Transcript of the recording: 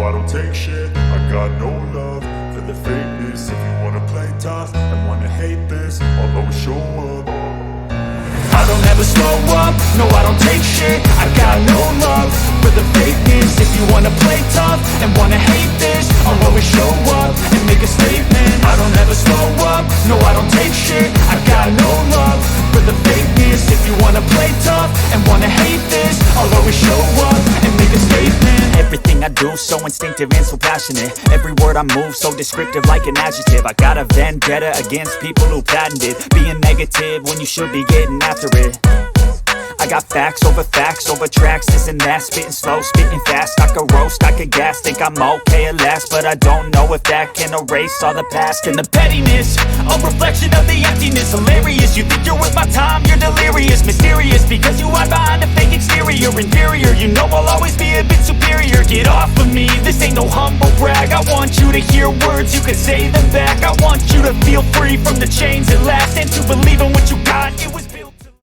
I don't take shit. I got no love for the fakeness. If you wanna play tough and wanna hate this, I'll always show up. I don't ever slow up, no I don't take shit. I got no love for the fakeness. If you wanna play tough and wanna hate this, I'll always show up and make a statement. I don't ever slow up, no I don't take shit. I got no love for the fakeness. If you wanna play tough and wanna hate this, I'll always show up and make a statement. Everything I do so instinctive and so passionate. Every word I move so descriptive like an adjective. I got a vendetta against people who patented being negative when you should be getting after it. I got facts over tracks, this and that. Spitting slow, spitting fast, I could roast, I could gas. Think I'm okay at last, but I don't know if that can erase all the past. And the pettiness, a reflection of the emptiness. Hilarious, you think you're worth my time, you're delirious. Mysterious, because you hide behind a fake exterior. Inferior, you know I'll always be a bit superior. Get off of me, this ain't no humble brag. I want you to hear words, you can say them back. I want you to feel free from the chains at last, and to believe in what you got. It was